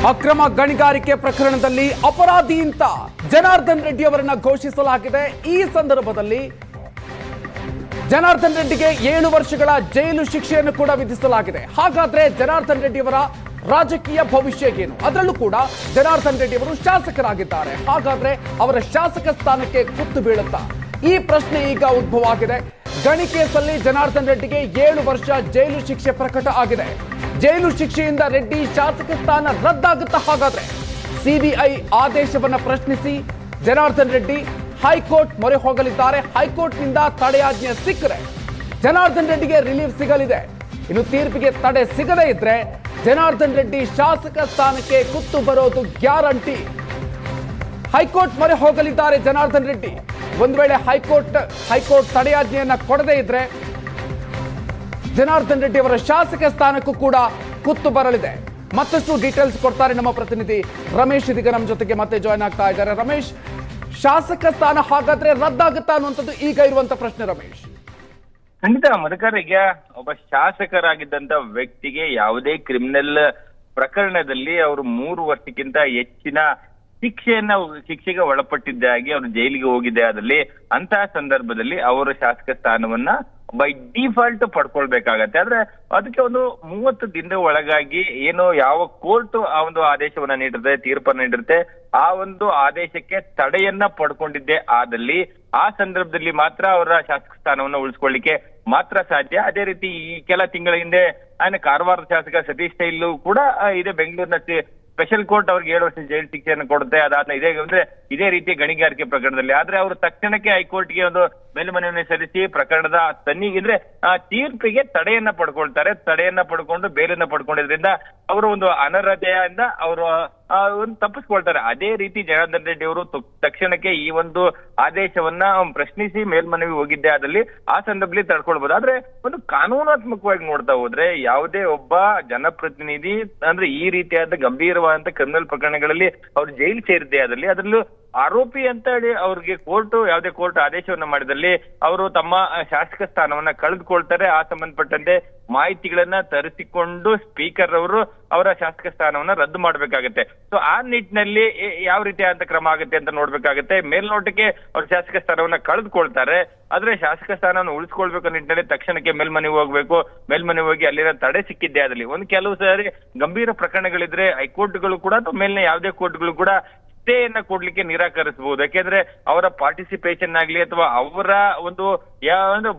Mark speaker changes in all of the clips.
Speaker 1: ಅಕ್ರಮ ಗಣಿಗಾರಿಕೆ ಪ್ರಕರಣದಲ್ಲಿ ಅಪರಾಧಿ ಅಂತ ಜನಾರ್ದನ್ ರೆಡ್ಡಿ ಅವರನ್ನ ಘೋಷಿಸಲಾಗಿದೆ. ಈ ಸಂದರ್ಭದಲ್ಲಿ ಜನಾರ್ದನ್ ರೆಡ್ಡಿಗೆ 7 ವರ್ಷಗಳ ಜೈಲು ಶಿಕ್ಷೆಯನ್ನು ಕೂಡ ವಿಧಿಸಲಾಗಿದೆ. ಹಾಗಾದ್ರೆ ಜನಾರ್ದನ್ ರೆಡ್ಡಿ ಅವರ ರಾಜಕೀಯ ಭವಿಷ್ಯ ಏನು? ಅದರಲ್ಲೂ ಕೂಡ ಜನಾರ್ದನ್ ರೆಡ್ಡಿ ಅವರು ಶಾಸಕರಾಗಿದ್ದಾರೆ. ಹಾಗಾದ್ರೆ ಅವರ ಶಾಸಕ ಸ್ಥಾನಕ್ಕೆ ಕುತ್ತು ಬೀಳುತ್ತಾ? ಈ ಪ್ರಶ್ನೆ ಈಗ ಉದ್ಭವ ಆಗಿದೆ. ಗಣಿ ಕೇಸಲ್ಲಿ ಜನಾರ್ದನ್ ರೆಡ್ಡಿಗೆ 7 ವರ್ಷ ಜೈಲು ಶಿಕ್ಷೆ ಪ್ರಕಟ ಆಗಿದೆ. ಜೈಲು ಶಿಕ್ಷೆಯಿಂದ ರೆಡ್ಡಿ ಶಾಸಕ ಸ್ಥಾನ ರದ್ದಾಗುತ್ತಾ? ಹಾಗಾದ್ರೆ ಸಿಬಿಐ ಆದೇಶವನ್ನ ಪ್ರಶ್ನಿಸಿ ಜನಾರ್ದನ್ ರೆಡ್ಡಿ ಹೈಕೋರ್ಟ್ ಮೊರೆ ಹೋಗಲಿದ್ದಾರೆ. ಹೈಕೋರ್ಟ್ನಿಂದ ತಡೆಯಾಜ್ಞೆ ಸಿಕ್ಕರೆ ಜನಾರ್ದನ್ ರೆಡ್ಡಿಗೆ ರಿಲೀಫ್ ಸಿಗಲಿದೆ. ಇನ್ನು ತೀರ್ಪಿಗೆ ತಡೆ ಸಿಗದೇ ಇದ್ರೆ ಜನಾರ್ದನ್ ರೆಡ್ಡಿ ಶಾಸಕ ಸ್ಥಾನಕ್ಕೆ ಕುತ್ತು ಬರೋದು ಗ್ಯಾರಂಟಿ. ಹೈಕೋರ್ಟ್ ಮೊರೆ ಹೋಗಲಿದ್ದಾರೆ ಜನಾರ್ದನ್ ರೆಡ್ಡಿ. ಒಂದು ವೇಳೆ ಹೈಕೋರ್ಟ್ ತಡೆಯಾಜ್ಞೆಯನ್ನ ಕೊಡದೇ ಇದ್ರೆ ಜನಾರ್ದನ್ ರೆಡ್ಡಿ ಅವರ ಶಾಸಕ ಸ್ಥಾನಕ್ಕೂ ಕೂಡ ಕುತ್ತು ಬರಲಿದೆ. ಮತ್ತಷ್ಟು ಡೀಟೇಲ್ಸ್ ಕೊಡ್ತಾರೆ ನಮ್ಮ ಪ್ರತಿನಿಧಿ ರಮೇಶ್. ಇದೀಗ ನಮ್ಮ ಜೊತೆಗೆ ಮತ್ತೆ ಜಾಯ್ನ್ ಆಗ್ತಾ ಇದ್ದಾರೆ. ರಮೇಶ್, ಶಾಸಕ ಸ್ಥಾನ ಹಾಗಾದ್ರೆ ರದ್ದಾಗುತ್ತಾ ಅನ್ನುವಂಥದ್ದು ಈಗ ಇರುವಂತ ಪ್ರಶ್ನೆ. ರಮೇಶ್,
Speaker 2: ಖಂಡಿತ ಮಧುಕರ್, ಈಗ ಒಬ್ಬ ಶಾಸಕರಾಗಿದ್ದಂತ ವ್ಯಕ್ತಿಗೆ ಯಾವುದೇ ಕ್ರಿಮಿನಲ್ ಪ್ರಕರಣದಲ್ಲಿ ಅವರು 3 ವರ್ಷಕ್ಕಿಂತ ಹೆಚ್ಚಿನ ಶಿಕ್ಷೆಗೆ ಒಳಪಟ್ಟಿದ್ದಾಗಿ ಅವರು ಜೈಲಿಗೆ ಹೋಗಿದ್ದೆ ಆದಲ್ಲಿ ಅಂತಹ ಸಂದರ್ಭದಲ್ಲಿ ಅವರ ಶಾಸಕ ಸ್ಥಾನವನ್ನ ಬೈ ಡಿಫಾಲ್ಟ್ ಪಡ್ಕೊಳ್ಬೇಕಾಗತ್ತೆ. ಆದ್ರೆ ಅದಕ್ಕೆ ಒಂದು 30 ದಿನದ ಒಳಗಾಗಿ ಏನು ಯಾವ ಕೋರ್ಟ್ ಆ ಒಂದು ಆದೇಶವನ್ನ ನೀಡಿರುತ್ತೆ, ತೀರ್ಪನ್ನ ನೀಡಿರುತ್ತೆ, ಆ ಒಂದು ಆದೇಶಕ್ಕೆ ತಡೆಯನ್ನ ಪಡ್ಕೊಂಡಿದ್ದೆ ಆದಲ್ಲಿ ಆ ಸಂದರ್ಭದಲ್ಲಿ ಮಾತ್ರ ಅವರ ಶಾಸಕ ಸ್ಥಾನವನ್ನ ಉಳಿಸ್ಕೊಳ್ಳಿಕ್ಕೆ ಮಾತ್ರ ಸಾಧ್ಯ. ಅದೇ ರೀತಿ ಈ ಕೆಲ ತಿಂಗಳ ಹಿಂದೆ ಕಾರವಾರ ಶಾಸಕ ಸತೀಶ್ ತೈಲು ಕೂಡ ಇದೇ ಬೆಂಗಳೂರಿನ ಸ್ಪೆಷಲ್ ಕೋರ್ಟ್ ಅವ್ರಿಗೆ 7 ವರ್ಷ ಜೈಲು ಶಿಕ್ಷೆಯನ್ನು ಕೊಡುತ್ತೆ. ಅದಾದ ಇದೇ ರೀತಿ ಗಣಿಗಾರಿಕೆ ಪ್ರಕರಣದಲ್ಲಿ ಆದ್ರೆ ಅವರು ತಕ್ಷಣಕ್ಕೆ ಹೈಕೋರ್ಟ್ಗೆ ಒಂದು ಮೇಲ್ಮನವಿಯನ್ನು ಸಲ್ಲಿಸಿ ಪ್ರಕರಣದ ತೀರ್ಪಿಗೆ ತಡೆಯನ್ನ ಪಡ್ಕೊಳ್ತಾರೆ. ತಡೆಯನ್ನ ಪಡ್ಕೊಂಡು ಬೇಲನ್ನ ಪಡ್ಕೊಂಡಿದ್ರಿಂದ ಅವರು ಒಂದು ಅನರ್ಹತೆಯಿಂದ ಅವರು ಒಂದು ತಪ್ಪಿಸ್ಕೊಳ್ತಾರೆ. ಅದೇ ರೀತಿ ಜನಾರ್ದನ್ ರೆಡ್ಡಿ ಅವರು ತಕ್ಷಣಕ್ಕೆ ಈ ಒಂದು ಆದೇಶವನ್ನ ಪ್ರಶ್ನಿಸಿ ಮೇಲ್ಮನವಿ ಹೋಗಿದ್ದೆ ಆದಲ್ಲಿ ಆ ಸಂದರ್ಭದಲ್ಲಿ ತಡ್ಕೊಳ್ಬಹುದು. ಆದ್ರೆ ಒಂದು ಕಾನೂನಾತ್ಮಕವಾಗಿ ನೋಡ್ತಾ ಹೋದ್ರೆ ಯಾವುದೇ ಒಬ್ಬ ಜನಪ್ರತಿನಿಧಿ ಈ ರೀತಿಯಾದ ಗಂಭೀರವಾದಂತ ಕ್ರಿಮಿನಲ್ ಪ್ರಕರಣಗಳಲ್ಲಿ ಅವ್ರು ಜೈಲು ಸೇರಿದ್ದೆ ಆದಲ್ಲಿ ಅದರಲ್ಲೂ ಆರೋಪಿ ಅಂತ ಹೇಳಿ ಅವ್ರಿಗೆ ಯಾವುದೇ ಕೋರ್ಟ್ ಆದೇಶವನ್ನ ಮಾಡಿದಲ್ಲಿ ಅವರು ತಮ್ಮ ಶಾಸಕ ಸ್ಥಾನವನ್ನ ಕಳೆದುಕೊಳ್ತಾರೆ. ಆ ಸಂಬಂಧಪಟ್ಟಂತೆ ಮಾಹಿತಿಗಳನ್ನ ತರಿಸಿಕೊಂಡು ಸ್ಪೀಕರ್ ಅವರು ಅವರ ಶಾಸಕ ಸ್ಥಾನವನ್ನ ರದ್ದು ಮಾಡ್ಬೇಕಾಗತ್ತೆ. ಸೊ ಆ ನಿಟ್ಟಿನಲ್ಲಿ ಯಾವ ರೀತಿಯಾದ ಕ್ರಮ ಆಗುತ್ತೆ ಅಂತ ನೋಡ್ಬೇಕಾಗತ್ತೆ. ಮೇಲ್ನೋಟಕ್ಕೆ ಅವ್ರ ಶಾಸಕ ಸ್ಥಾನವನ್ನ ಕಳೆದುಕೊಳ್ತಾರೆ, ಆದ್ರೆ ಶಾಸಕ ಸ್ಥಾನವನ್ನು ಉಳಿಸ್ಕೊಳ್ಬೇಕು ನಿಟ್ಟಿನಲ್ಲಿ ತಕ್ಷಣಕ್ಕೆ ಮೇಲ್ಮನವಿ ಹೋಗ್ಬೇಕು. ಮೇಲ್ಮನವಿ ಹೋಗಿ ಅಲ್ಲಿನ ತಡೆ ಸಿಕ್ಕಿದ್ದೆ ಆದಲ್ಲಿ ಕೆಲವು ಸಾರಿ ಗಂಭೀರ ಪ್ರಕರಣಗಳಿದ್ರೆ ಹೈಕೋರ್ಟ್ಗಳು ಕೂಡ ಅಥವಾ ಮೇಲಿನ ಯಾವುದೇ ಕೋರ್ಟ್ಗಳು ಕೂಡ ಸ್ಟೇಯನ್ನ ಕೊಡ್ಲಿಕ್ಕೆ ನಿರಾಕರಿಸಬಹುದು. ಯಾಕೆಂದ್ರೆ ಅವರ ಪಾರ್ಟಿಸಿಪೇಷನ್ ಆಗ್ಲಿ ಅಥವಾ ಅವರ ಒಂದು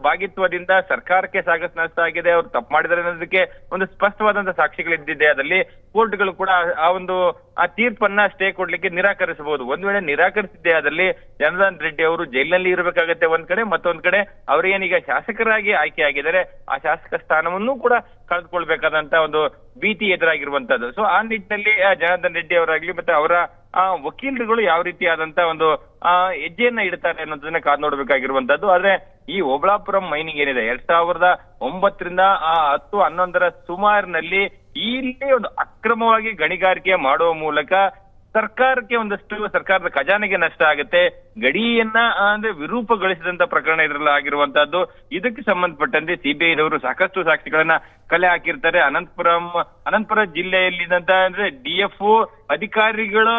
Speaker 2: ಭಾಗಿತ್ವದಿಂದ ಸರ್ಕಾರಕ್ಕೆ ಸಾಕಷ್ಟು ನಷ್ಟ ಆಗಿದೆ, ಅವ್ರು ತಪ್ಪು ಮಾಡಿದ್ದಾರೆ ಅನ್ನೋದಕ್ಕೆ ಒಂದು ಸ್ಪಷ್ಟವಾದಂತಹ ಸಾಕ್ಷಿಗಳು ಇದ್ದಿದೆ. ಅದಲ್ಲಿ ಕೋರ್ಟ್ಗಳು ಕೂಡ ಆ ತೀರ್ಪನ್ನ ಸ್ಟೇ ಕೊಡ್ಲಿಕ್ಕೆ ನಿರಾಕರಿಸಬಹುದು. ಒಂದ್ ವೇಳೆ ನಿರಾಕರಿಸಿದ್ದೆ ಆದಲ್ಲಿ ಜನಾರ್ದನ್ ರೆಡ್ಡಿ ಅವರು ಜೈಲಿನಲ್ಲಿ ಇರಬೇಕಾಗತ್ತೆ ಒಂದ್ ಕಡೆ, ಮತ್ತೊಂದ್ ಕಡೆ ಅವ್ರಿಗೇನೀಗ ಶಾಸಕರಾಗಿ ಆಯ್ಕೆ ಆಗಿದ್ದಾರೆ ಆ ಶಾಸಕ ಸ್ಥಾನವನ್ನು ಕೂಡ ಕಳೆದುಕೊಳ್ಬೇಕಾದಂತ ಒಂದು ಭೀತಿ ಎದುರಾಗಿರುವಂತದ್ದು. ಸೊ ಆ ನಿಟ್ಟಿನಲ್ಲಿ ಜನಾರ್ದನ್ ರೆಡ್ಡಿ ಅವರಾಗ್ಲಿ ಮತ್ತೆ ಅವರ ವಕೀಲರುಗಳು ಯಾವ ರೀತಿಯಾದಂತ ಒಂದು ಹೆಜ್ಜೆಯನ್ನ ಇಡ್ತಾರೆ ಅನ್ನೋದನ್ನ ಕಾದ್ ನೋಡ್ಬೇಕಾಗಿರುವಂತದ್ದು. ಆದ್ರೆ ಈ ಓಬಳಾಪುರಂ ಮೈನಿಂಗ್ ಏನಿದೆ 2009ರಿಂದ 10-11 ಸುಮಾರಿನಲ್ಲಿ ಇಲ್ಲಿ ಒಂದು ಅಕ್ರಮವಾಗಿ ಗಣಿಗಾರಿಕೆ ಮಾಡುವ ಮೂಲಕ ಸರ್ಕಾರಕ್ಕೆ ಸರ್ಕಾರದ ಖಜಾನೆಗೆ ನಷ್ಟ ಆಗುತ್ತೆ. ಗಡಿಯನ್ನ ವಿರೂಪಗೊಳಿಸಿದಂತ ಪ್ರಕರಣ ಇದ್ರಲ್ಲಿ ಆಗಿರುವಂತಹದ್ದು. ಇದಕ್ಕೆ ಸಂಬಂಧಪಟ್ಟಂತೆ ಸಿಬಿಐನವರು ಸಾಕಷ್ಟು ಸಾಕ್ಷಿಗಳನ್ನ ಕಲೆ ಹಾಕಿರ್ತಾರೆ. ಅನಂತಪುರ ಜಿಲ್ಲೆಯಲ್ಲಿದ್ದಂತ DFO ಅಧಿಕಾರಿಗಳು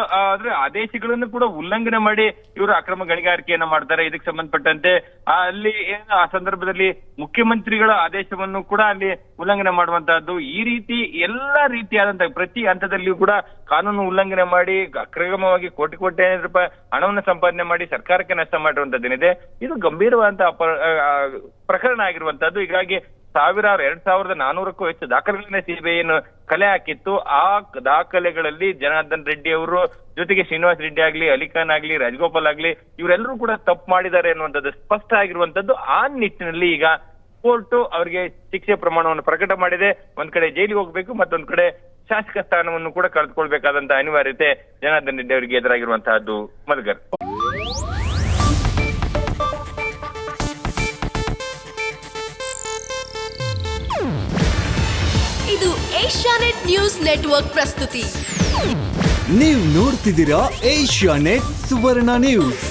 Speaker 2: ಆದೇಶಗಳನ್ನು ಕೂಡ ಉಲ್ಲಂಘನೆ ಮಾಡಿ ಇವರು ಅಕ್ರಮ ಗಣಿಗಾರಿಕೆಯನ್ನ ಮಾಡ್ತಾರೆ. ಇದಕ್ಕೆ ಸಂಬಂಧಪಟ್ಟಂತೆ ಅಲ್ಲಿ ಆ ಸಂದರ್ಭದಲ್ಲಿ ಮುಖ್ಯಮಂತ್ರಿಗಳ ಆದೇಶವನ್ನು ಕೂಡ ಅಲ್ಲಿ ಉಲ್ಲಂಘನೆ ಮಾಡುವಂತಹದ್ದು. ಈ ರೀತಿ ಎಲ್ಲಾ ರೀತಿಯಾದಂತಹ ಪ್ರತಿ ಹಂತದಲ್ಲಿಯೂ ಕೂಡ ಕಾನೂನು ಉಲ್ಲಂಘನೆ ಮಾಡಿ ಅಕ್ರಮವಾಗಿ ಕೋಟಿ ರೂಪಾಯಿ ಹಣವನ್ನು ಸಂಪಾದನೆ ಮಾಡಿ ಸರ್ಕಾರಕ್ಕೆ ನಷ್ಟ ಮಾಡಿರುವಂತದ್ದೇನಿದೆ ಇದು ಗಂಭೀರವಾದಂತಹ ಪ್ರಕರಣ ಆಗಿರುವಂತಹದ್ದು. ಹೀಗಾಗಿ 2400ಕ್ಕೂ ಹೆಚ್ಚು ದಾಖಲೆಗಳನ್ನ ಸಿಬಿಐ ಕಲೆ ಹಾಕಿತ್ತು. ಆ ದಾಖಲೆಗಳಲ್ಲಿ ಜನಾರ್ದನ್ ರೆಡ್ಡಿ ಅವರು ಜೊತೆಗೆ ಶ್ರೀನಿವಾಸ್ ರೆಡ್ಡಿ ಆಗ್ಲಿ, ಅಲಿಖಾನ್ ಆಗ್ಲಿ, ರಾಜಗೋಪಾಲ್ ಆಗ್ಲಿ ಇವರೆಲ್ಲರೂ ಕೂಡ ತಪ್ಪು ಮಾಡಿದ್ದಾರೆ ಅನ್ನುವಂಥದ್ದು ಸ್ಪಷ್ಟ ಆಗಿರುವಂತದ್ದು. ಆ ನಿಟ್ಟಿನಲ್ಲಿ ಈಗ ಕೋರ್ಟ್ ಅವರಿಗೆ ಶಿಕ್ಷೆ ಪ್ರಮಾಣವನ್ನು ಪ್ರಕಟ ಮಾಡಿದೆ. ಒಂದ್ ಕಡೆ ಜೈಲಿಗೆ ಹೋಗ್ಬೇಕು, ಮತ್ತೊಂದ್ ಕಡೆ ಶಾಸಕ ಸ್ಥಾನವನ್ನು ಕೂಡ ಕಳೆದುಕೊಳ್ಬೇಕಾದಂತ ಅನಿವಾರ್ಯತೆ ಜನಾರ್ದನ್ ರೆಡ್ಡಿ ಅವರಿಗೆ ಎದುರಾಗಿರುವಂತಹದ್ದು. ಮಧುಕರ್,
Speaker 3: ಇದು ಏಷ್ಯಾನೆಟ್ ನ್ಯೂಸ್ ನೆಟ್ವರ್ಕ್ ಪ್ರಸ್ತುತಿ.
Speaker 4: ನೀವು ನೋಡ್ತಿದ್ದೀರಾ ಏಷ್ಯಾನೆಟ್ ಸುವರ್ಣ ನ್ಯೂಸ್.